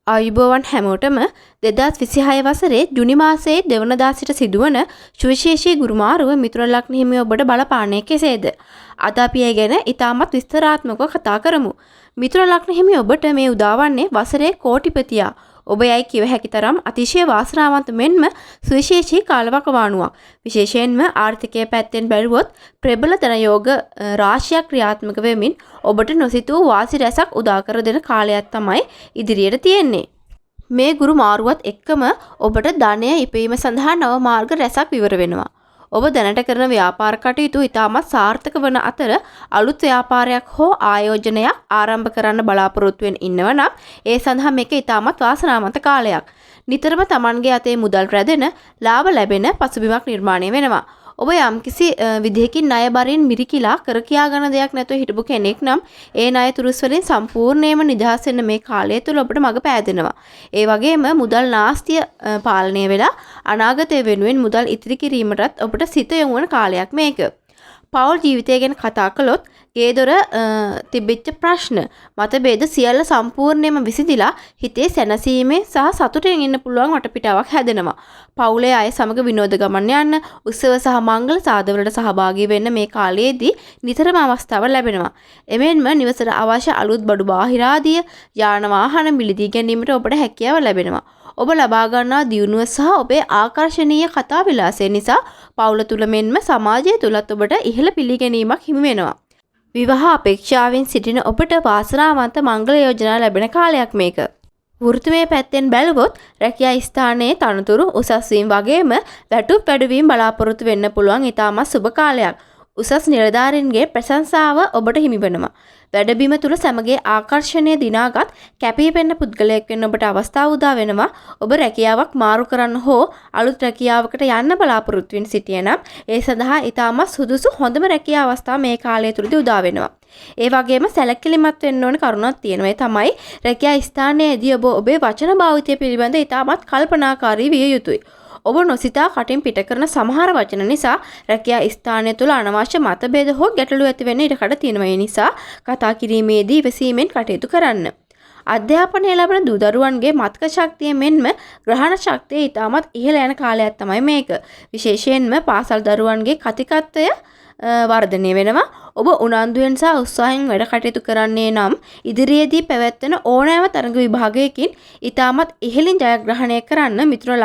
ආයුබෝවන් හැමෝටම 2026 වසරේ ජුනි මාසයේ දෙවනදා සිට සිදුවන සුවිශේෂී ගුරුමාරුව මිථුන ලග්න හිමියෝ ඔබට බලපාන්නේ කෙසේද? අද අපි ඒ ගැන ඉතාමත් විස්තරාත්මකව කතා කරමු. මිථුන ලග්න හිමියෝ ඔබට මේ උදාවන්නේ වසරේ කෝටිපතියා. ඔබ යයි කිව හැකි තරම් අතිශය වාසනාවන්ත මෙන්ම සුවිශේෂී කාලවකවානුවක්. විශේෂයෙන්ම ආර්ථිකය පැත්තෙන් බැලුවොත් ප්‍රබල ධන යෝග රාශියක් ක්‍රියාත්මක වෙමින් ඔබට නොසිතූ වාසි රැසක් උදා කර දෙන කාලයක් තමයි ඉදිරියට තියෙන්නේ. මේ ගුරු මාරුවත් එක්කම ඔබට ධනය ඉපීම සඳහා නව මාර්ග රැසක් විවර වෙනවා. ඔබ දැනට කරන ව්‍යාපාර කටයුතු ඉතාමත් සාර්ථක වන අතර අලුත් ව්‍යාපාරයක් හෝ ආයෝජනයක් ආරම්භ කරන්න බලාපොරොත්තු වෙන ඉන්නව නම් ඒ සඳහා මේක ඉතාමත් වාසනාවන්ත කාලයක්. නිතරම Tamanගේ අතේ මුදල් රැඳෙන, ලාභ ලැබෙන පසුබිමක් නිර්මාණය වෙනවා. ඔබ යම්කිසි විදිහකින් ණය බරින් මිරිකිලා කර කියා ගන්න දෙයක් නැතුව හිටපු කෙනෙක් නම් ඒ ණය තුරුස් වලින් සම්පූර්ණයෙන්ම නිදහස් වෙන්න මේ කාලය තුල ඔබට මඟ පෑදෙනවා. ඒ වගේම මුදල් නාස්තිය පාලනය වෙලා අනාගතය වෙනුවෙන් මුදල් ඉතිරි කිරීමටත් ඔබට සිත යොමු වන කාලයක් මේක. පෞල් ජීවිතය ගැන කතා කළොත් ගේ දොර තිබිච්ච ප්‍රශ්න මතභේද සියල්ල සම්පූර්ණයෙන්ම විසඳිලා හිතේ සැනසීමේ සහ සතුටෙන් ඉන්න පුළුවන් වටපිටාවක් හැදෙනවා. පවුලේ අය සමග විනෝද ගමන් යන්න, උත්සව සහ මංගල සාදවලට සහභාගී වෙන්න මේ කාලයේදී නිතරම අවස්ථාව ලැබෙනවා. එමෙන්ම නිවසට අවශ්‍ය අලුත් බඩු බාහිරාදිය යාන වාහන මිලදී ගැනීමට ඔබට හැකියාව ලැබෙනවා. ඔබ ලබා ගන්නා දියුණුව සහ ඔබේ ආකර්ශනීය කතා විලාසය නිසා පවුල තුල මෙන්ම සමාජය තුලත් ඔබට ඉහළ පිළිගැනීමක් හිමි වෙනවා. විවාහ අපේක්ෂාවෙන් සිටින ඔබට වාසනාවන්ත මංගල යෝජනා ලැබෙන කාලයක් මේක. වෘත්තිමය පැත්තෙන් බැලුවොත් රැකියා ස්ථානයේ තනතුරු උසස් වීම වගේම වැටුප් වැඩිවීම බලාපොරොත්තු වෙන්න පුළුවන් ඉතාමත් සුබ කාලයක්. උසස් නිලධාරීන්ගේ ප්‍රශංසාව ඔබට හිමි වෙනවා. වැඩබිම තුල සමගයේ ආකර්ෂණය දිනාගත් කැපී පෙනෙන පුද්ගලයෙක් වෙන්න ඔබට අවස්ථාව උදා වෙනවා. ඔබ රැකියාවක් මාරු කරන්න හෝ අලුත් රැකියාවකට යන්න බලාපොරොත්තු වෙන සිටියනම් ඒ සඳහා ඉතාමත් සුදුසු හොඳම රැකියා අවස්ථාව මේ කාලය තුලදී උදා වෙනවා. ඒ වගේම සැලකිලිමත් වෙන්න ඕන කරුණක් තියෙනවා. ඒ තමයි රැකියා ස්ථානයේදී ඔබ ඔබේ වචන භාවිතය පිළිබඳ ඉතාමත් කල්පනාකාරී විය යුතුයි. ඔබ නොසිතා කටින් පිට කරන සමහර වචන නිසා රැකියා ස්ථානය තුළ අනවශ්‍ය මතභේද හෝ ගැටලු ඇති වෙන්න ඉඩකඩ තියෙනවා. ඒ නිසා කතා කිරීමේදී ඉවසීමෙන් කටයුතු කරන්න. අධ්‍යාපනය ලබන දූ දරුවන්ගේ මතක ශක්තිය මෙන්ම ග්‍රහණ ශක්තිය ඉතාමත් ඉහළ යන කාලයක් තමයි මේක. විශේෂයෙන්ම පාසල් දරුවන්ගේ කතිකත්වය වර්ධනය වෙනවා. ඔබ උනන්දුවෙන් සහ උත්සාහයෙන් වැඩ කටයුතු කරන්නේ නම් ඉදිරියේදී පැවැත්වෙන ඕනෑම තරඟ විභාගයකින් ඉතාමත් ඉහළින් ජයග්‍රහණය කරන්න මිථුන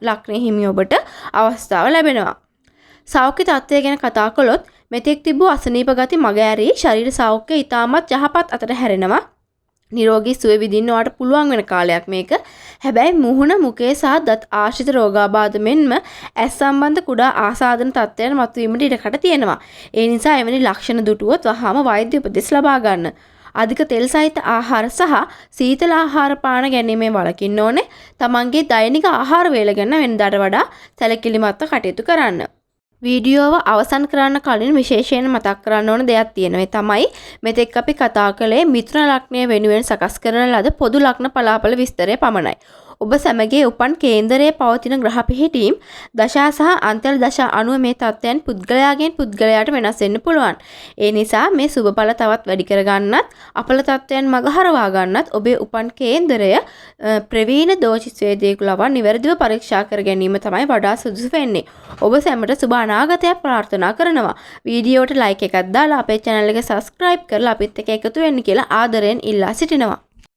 ලග්නයේ හිමි ඔබට අවස්ථාව ලැබෙනවා. සෞඛ්‍ය තත්ත්වය ගැන කතා කළොත් මෙතෙක් තිබූ අසනීප ගති මග ඇරී ශරීර සෞඛ්‍යය ඉතාමත් යහපත් අතට හැරෙනවා. නිරෝගී සුවය විඳින්න ඔයාලට පුළුවන් වෙන කාලයක් මේක. හැබැයි මුහුණ, මුඛය සහ දත් ආශ්‍රිත රෝගාබාධ මෙන්ම ඇස් සම්බන්ධ කුඩා ආසාදන තත්ත්වයන් මතුවීමට ඉඩකඩ තියෙනවා. ඒ නිසා එවැනි ලක්ෂණ දුටුවොත් වහාම වෛද්‍ය උපදෙස් ලබා ගන්න. අධික තෙල් සහිත ආහාර සහ සීතල ආහාර පාන ගැනීමෙන් වළකින්න ඕනේ. තමන්ගේ දෛනික ආහාර වේල ගැන වෙනදාට වඩා සැලකිලිමත්ව කටයුතු කරන්න. වීඩියෝව අවසන් කරන්න කලින් විශේෂයෙන් මතක් කරන්න ඕන දෙයක් තියෙනවා. ඒ තමයි මෙතෙක් අපි කතා කළේ මිථුන ලග්නය වෙනුවෙන් සකස් කරන ලද පොදු ලග්න පලාපල විස්තරය පමණයි. ඔබ සැමගේ උපන් කේන්දරයේ පවතින ග්‍රහ පිහිටීම් දශා සහ අන්තර්දශ දශා අනුව මේ තත්ත්වයන් පුද්ගලයාගෙන් පුද්ගලයාට වෙනස් වෙන්න පුළුවන්. ඒ නිසා මේ සුබඵල තවත් වැඩි කරගන්නත් අපල තත්ත්වයන් මගහරවා ගන්නත් ඔබේ උපන් කේන්දරය ප්‍රවීණ දෝෂිතවේදයෙකු ලවා නිවැරදිව පරීක්ෂා කර ගැනීම තමයි වඩා සුදුසු වෙන්නේ. ඔබ සැමට සුබ අනාගතයක් ප්‍රාර්ථනා කරනවා. වීඩියෝට ලයික් එකක් දාලා අපේ channel එක subscribe කරලා අපිත් එක්ක එකතු වෙන්න කියලා ආදරයෙන් ඉල්ලා සිටිනවා.